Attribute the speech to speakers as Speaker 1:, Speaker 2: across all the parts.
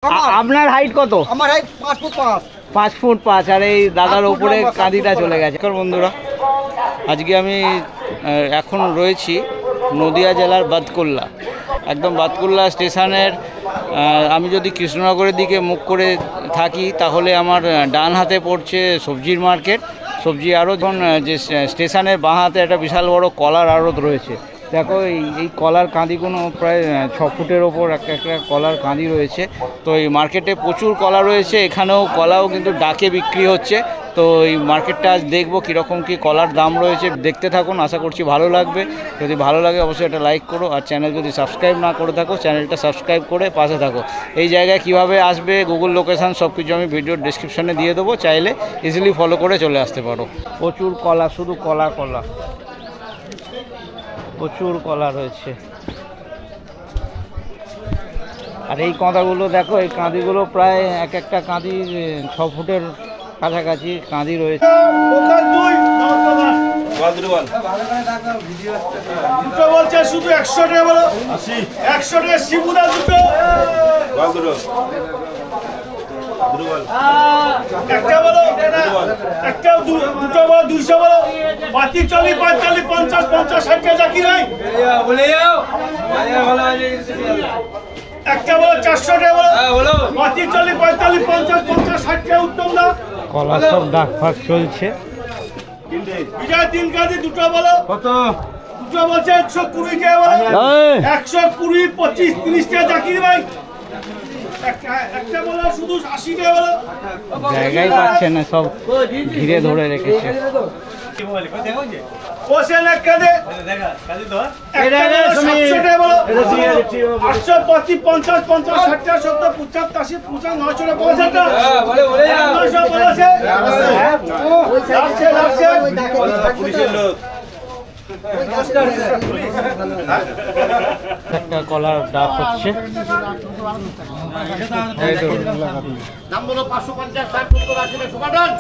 Speaker 1: আপনার হাইট কত?
Speaker 2: আমার হাইট 5 ফুট 5।
Speaker 1: 5 ফুট 5 আর এই দাদার উপরে কাঁদিটা চলে গেছে। বন্ধুরা, আজকে আমি এখন রয়েছি নদিয়া জেলার বাদকুল্লা, একদম বাদকুল্লা স্টেশনের। আমি যদি কৃষ্ণনগরের দিকে মুখ করে থাকি তাহলে আমার ডান হাতে পড়ছে সবজির মার্কেট, সবজি আড়ত। যখন যে স্টেশনের বাঁ হাতে একটা বিশাল বড় কলার আড়ত রয়েছে। দেখো এই কলার কাঁদিগুলো প্রায় 6 ফুটের ওপর একটা কলার কাঁদি রয়েছে। তো এই মার্কেটে প্রচুর কলা রয়েছে, এখানেও কলাও কিন্তু ডাকে বিক্রি হচ্ছে। তো এই মার্কেটটা আজ দেখবো কীরকম কী কলার দাম রয়েছে। দেখতে থাকুন, আশা করছি ভালো লাগবে। যদি ভালো লাগে অবশ্যই একটা লাইক করো, আর চ্যানেল যদি সাবস্ক্রাইব না করে থাকো চ্যানেলটা সাবস্ক্রাইব করে পাশে থাকো। এই জায়গায় কিভাবে আসবে, গুগল লোকেশান সব কিছু আমি ভিডিওর ডেসক্রিপশনে দিয়ে দেবো, চাইলে ইজিলি ফলো করে চলে আসতে পারো। প্রচুর কলা, শুধু কলা, প্রচুর কলা রয়েছে। আর এই কাঁদাগুলো দেখো, এই কাঁদিগুলো প্রায় একটা কাঁদি 6 ফুটের কাছাকাছি কাঁদি রয়েছে।
Speaker 2: শুধু 100 টাকা বলো, 100 টাকা শিবুদা দুটো, একটা বলো, একটা দুটো বলো, 200 বলো, 40 40 45 50 50 60 টাকা জাকির ভাই বলে যাও। একটা বলো 400 টাকা বলো, 40 40 45 50 50 60 টাকা উত্তম দা।
Speaker 1: কলা সব ডাক ফাঁক চলছে।
Speaker 2: বিজয় 3 কাজে দুটো বলো কত? দুটো বলছে 120 টাকা বলো, 120 25 30 টাকা জাকির ভাই। একটা বলো শুধু 80 টাকা বলো।
Speaker 1: জায়গায় পাচ্ছে না, সব ঘিরে ধরে রেখেছে।
Speaker 2: ওসেন এক কাজে দেখা কাজে তো এটা 700 টাকা বলো, 825 50 50 60 টাকা 70 85 85 900 টাকা 50 টাকা বলে 900 বলেছে। পুলিশের লোক
Speaker 1: একটা কলার ডাক হচ্ছে।
Speaker 2: দাম বলো 550 60 70 80 সুপারডন।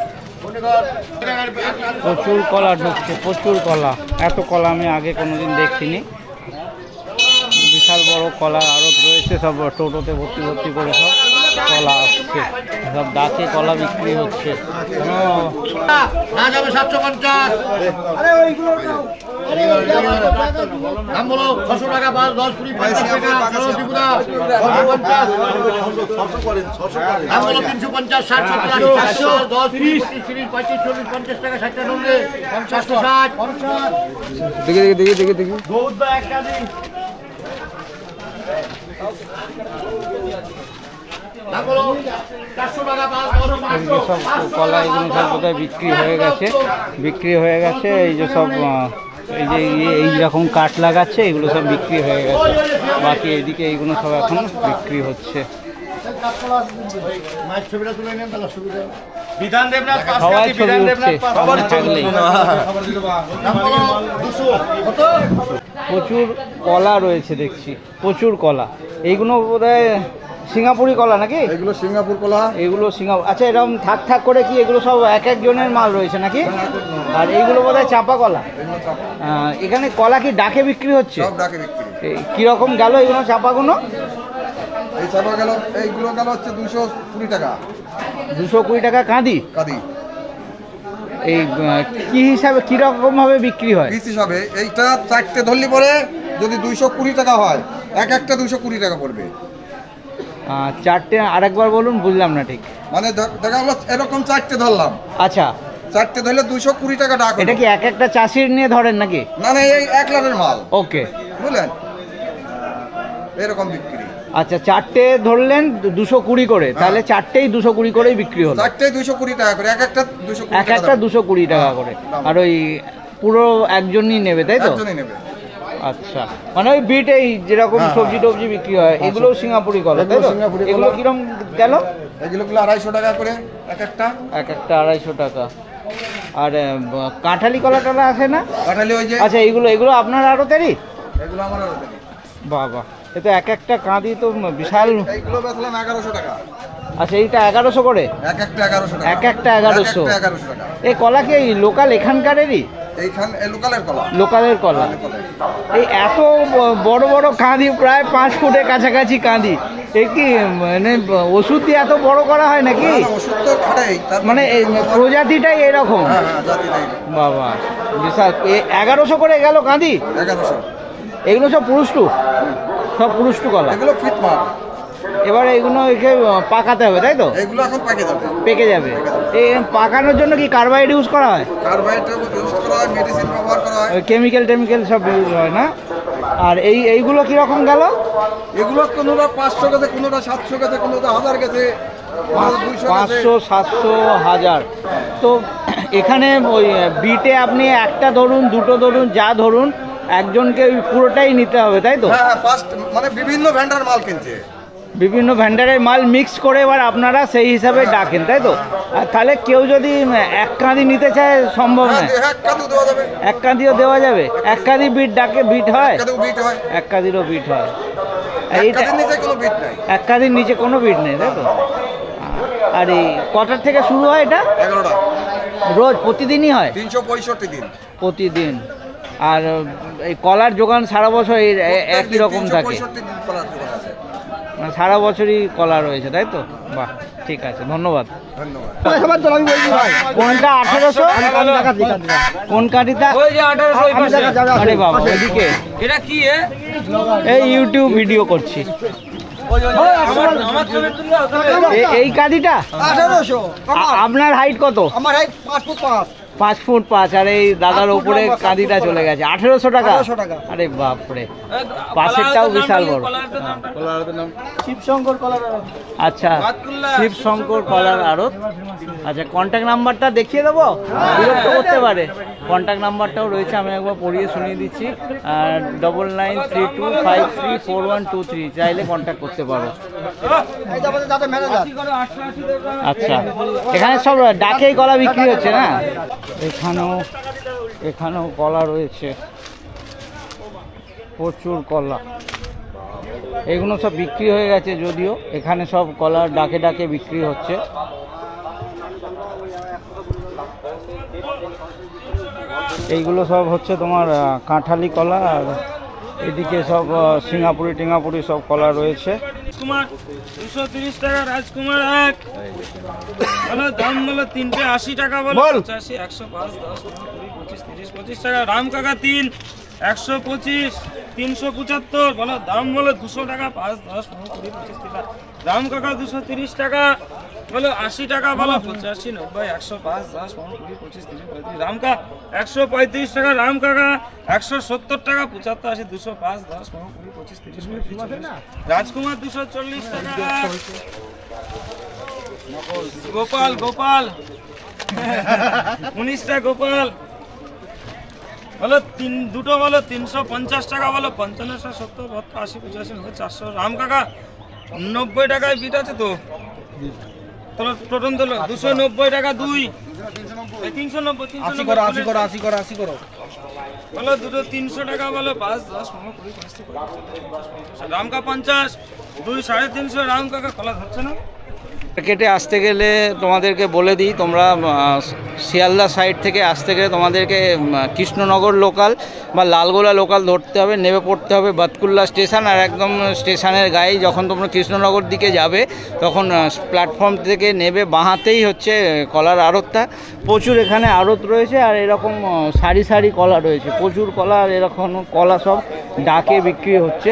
Speaker 1: প্রচুর কলা ঢুকছে, প্রচুর কলা। এত কলা আমি আগে কোনোদিন দেখিনি। বিশাল বড় কলা আড়ত রয়েছে, সব টোটোতে ভর্তি ভর্তি করে সব কলা আসছে, সব ডাকে কলা বিক্রি হচ্ছে।
Speaker 2: না যাবে 750। দাম বলো 600 টাকা 10 20 50 টাকা 10 দিগুদা 650। দাম বলো 350 60 70 80 400 10 20 30 35 40 50 টাকা 60 টাকা 90 50 60 50। দেখি বহুত বা একটা দিন দাম বলো 400 টাকা 5
Speaker 1: সব কলা এগুলো সব বোধহয় বিক্রি হয়ে গেছে। এই যে সব এই যে এইরকম কাঠ লাগাচ্ছে, এগুলো সব বিক্রি হয়ে গেছে। বাকি এদিকে এইগুলো সব এখন বিক্রি হচ্ছে। সবাই ছবি উঠছে সামনে থাকলেই। প্রচুর কলা রয়েছে দেখছি, প্রচুর কলা। এইগুলো বোধহয় সিঙ্গাপুরি কলা নাকি?
Speaker 3: এগুলো সিঙ্গাপুর কলা,
Speaker 1: এগুলো সিঙ্গাপুর। আচ্ছা, এরকম থাক থাক করে কি এগুলো সব এক একজনের মাল রয়েছে নাকি? আর এইগুলো বোধহয় চাপা কলা। এখানে কলা কি ডাকে বিক্রি হচ্ছে?
Speaker 3: সব ডাকে বিক্রি।
Speaker 1: কিরকম গেল এগুলো চাপাগুলো?
Speaker 3: এই চাপা গেল, এইগুলো গেল হচ্ছে 220 টাকা।
Speaker 1: 220 টাকা কাঁদি। এই কি হিসাবে কিরকম ভাবে বিক্রি হয়?
Speaker 3: পিস হিসাবে এইটা 4টে ধরলি পরে যদি 220 টাকা হয়, একটা 220 টাকা পড়বে।
Speaker 1: 4টে আরেকবার বলুন, বুঝলাম না ঠিক।
Speaker 3: মানে দেখা গেল এরকম 4টে ধরলাম।
Speaker 1: আচ্ছা,
Speaker 3: 4টে ধরলে 220 টাকা ডাক।
Speaker 1: এটা কি একটা চাষির নিয়ে ধরেন নাকি?
Speaker 3: না না, এই 1 লাখের মাল।
Speaker 1: ওকে,
Speaker 3: বুঝলেন, এরকম বিক্রি।
Speaker 1: আচ্ছা, 4টে ধরলেন 220 করে, তাহলে 4টেই 220 করেই বিক্রি হলো।
Speaker 3: 4টেই 220 টাকা করে, একটা
Speaker 1: 220 টাকা করে। আর ওই পুরো একজনই নেবে, তাই তো?
Speaker 3: একজনই নেবে।
Speaker 1: আচ্ছা, মানে ওই বিটেই যেরকম সবজি টবজি বিক্রি হয়, এগুলোও সিঙ্গাপুরি কলা, তাই তো? এগুলো কিরকম গেল?
Speaker 3: এগুলো 250 টাকা করে একটা
Speaker 1: 250 টাকা। আর কাঁঠালি কলা টলা আছে না?
Speaker 3: কাঁঠালি ওই যে।
Speaker 1: আচ্ছা, এগুলো আপনার আড়তেরই?
Speaker 3: এগুলো আমার আড়তেরই।
Speaker 1: বাবা, এ তো একটা কাঁদি তো বিশাল।
Speaker 3: এইগুলো বেচলাম 1100 টাকা।
Speaker 1: আচ্ছা, এইটা 1100 করে?
Speaker 3: একটা 1100 টাকা।
Speaker 1: একটা 1100
Speaker 3: টাকা।
Speaker 1: এই কলা কি লোকাল এখানকারেরই?
Speaker 3: লোকালের কলা।
Speaker 1: এই এত বড় বড় কাঁদি, প্রায় 5 ফুটের কাছাকাছি কাঁদি, এ কি মানে ওষুধ দিয়ে এত বড় করা হয় নাকি?
Speaker 3: না, ওষুধ তো খাটাই
Speaker 1: মানে এই প্রজাতিটাই এরকম?
Speaker 3: হ্যাঁ হ্যাঁ, জাতিটাই
Speaker 1: বাবা বিশাল। 1100 করে গেল কাঁদি?
Speaker 3: 1100।
Speaker 1: এগুলো সব পুরুষ্টু? সব পুরুষ্টু কলা?
Speaker 3: এগুলো ফিট মাল।
Speaker 1: এবার এগুলো একে পাকাতে হবে তাই তো?
Speaker 3: এগুলো এখন পাকে যাবে।
Speaker 1: পেকে যাবে। এই পাকানোর জন্য কি কার্বাইড ইউজ করা হয়?
Speaker 3: কার্বাইড ইউজ করা হয়, মেডিসিন ব্যবহার করা হয়।
Speaker 1: কেমিক্যাল সব ইউজ হয় না? আর এইগুলো কীরকম গেল?
Speaker 3: এগুলো কোনোটা 500 গেছে, কোনোটা 700 গেছে, কোনোটা 1000 গেছে,
Speaker 1: 500, 700, 1000। তো এখানে ওই বিটে আপনি একটা ধরুন, দুটো ধরুন, যা ধরুন একজনকে পুরোটাই নিতে হবে তাই তো?
Speaker 3: হ্যাঁ ফার্স্ট মানে বিভিন্ন ভ্যান্ডার মাল কিনছে,
Speaker 1: বিভিন্ন ভ্যান্ডারের মাল মিক্স করে এবার আপনারা সেই হিসাবে ডাকেন তাই তো? আর তাহলে কেউ যদি এক কাঁদি নিতে চায় সম্ভব নয়?
Speaker 3: এক কাঁদু দেওয়া যাবে,
Speaker 1: এক কাঁদিও দেওয়া যাবে? এক কাঁদি বিট ডাকে বিট হয়?
Speaker 3: এক কাঁদু বিট হয়,
Speaker 1: এক কাঁদিরও বিট হয়।
Speaker 3: এক কাঁদির নিচে কোনো বিট নাই,
Speaker 1: এক কাঁদির নিচে কোনো বিট নেই তাই তো? আর এই কটার থেকে শুরু হয় এটা?
Speaker 3: 11টা।
Speaker 1: রোজ প্রতিদিনই হয়?
Speaker 3: 365 দিন
Speaker 1: প্রতিদিন। আর এই কলার যোগান সারা বছর একই রকম থাকে?
Speaker 3: 365 দিন কলার দোকান আছে,
Speaker 1: মানে সারা বছরই কলা রয়েছে তাই তো? বাহ, ঠিক আছে, ধন্যবাদ।
Speaker 3: ধন্যবাদ।
Speaker 1: কোনটা 1800? কোন কাঠিটা? আরে বাবা, ওইদিকে
Speaker 4: এটা কি
Speaker 1: এই ইউটিউব ভিডিও করছি। এই কাঠিটা
Speaker 3: 1800।
Speaker 1: আপনার হাইট কত?
Speaker 3: আমার হাইট 5 ফুট 5।
Speaker 1: 5 ফুট 5। আর এই দাদার উপরে কাঁদিটা চলে গেছে 1800 টাকা?
Speaker 3: 1800 টাকা।
Speaker 1: আরে বাপরে, পাশেরটাও বিশাল বড়।
Speaker 3: শিবশঙ্কর কলার।
Speaker 1: আচ্ছা, শিবশঙ্কর কলার আড়ত। আচ্ছা, কন্ট্যাক্ট নাম্বারটা দেখিয়ে দেবো? বিরক্ত করতে পারে। কন্ট্যাক্ট নাম্বারটাও রয়েছে, আমি একবার পড়িয়ে শুনিয়ে দিচ্ছি। 9932534123, চাইলে কন্ট্যাক্ট করতে পারো। আচ্ছা, এখানে সব ডাকেই কলা বিক্রি হচ্ছে না? এখানেও কলা রয়েছে, প্রচুর কলা। এগুলো সব বিক্রি হয়ে গেছে যদিও, এখানে সব কলা ডাকে ডাকে বিক্রি হচ্ছে। এইগুলো সব হচ্ছে তোমার কাঁঠালি কলা, আর এদিকে সব সিঙ্গাপুরি টিঙ্গাপুরি সব কলা রয়েছে।
Speaker 4: রাজকুমার 230 টাকা, রাজকুমার 1 বলো, দাম বলো 380 টাকা, বলো 85, 105, 10, 20, 25, 30, 25 টাকা। রাম কাকা 3 125, 375 বলো, দাম বলো 200 টাকা, 5, 10, 15, 20, 25, 30। রাম কাকা 230 টাকা বলো, 80 টাকা বলো, 85, 90, 105, 10, 15, 20, 25, 30, 35। রাম কাকা 135 টাকা, রাম কাকা 170 টাকা, 75, 80, 205, 10, 15, 20, 25, 30, 35। রাজকুমার 240 টাকা। গোপাল 19টা গোপাল বলো, দুটো বলো 350 টাকা, বলো 55, 70, 80, 85, 90, 400। রাম কাকা 90 টাকায় বিট আছে তো? তোলো টোটন তোলো, 290 টাকা 2, 390,
Speaker 3: 80 করো।
Speaker 4: বলো দুটো 300 টাকা, বলো 5, 10, 15, 20, 25, 30, 40, 50। রাম কাকা 50, 2 350। রাম কাকা কলা ধরছে না?
Speaker 1: মার্কেটে আসতে গেলে তোমাদেরকে বলে দিই, তোমরা শিয়ালদা সাইড থেকে আসতে গেলে তোমাদেরকে কৃষ্ণনগর লোকাল বা লালগোলা লোকাল ধরতে হবে, নেমে পড়তে হবে বাতকুল্লা স্টেশন। আর একদম স্টেশনের গায়ে যখন তোমরা কৃষ্ণনগর দিকে যাবে, তখন প্ল্যাটফর্ম থেকে নেবে বাঁহাতেই হচ্ছে কলার আড়তটা। প্রচুর এখানে আড়ত রয়েছে, আর এরকম সারি সারি কলা রয়েছে, প্রচুর কলা। আর এরকম কলা সব ডাকে বিক্রি হচ্ছে।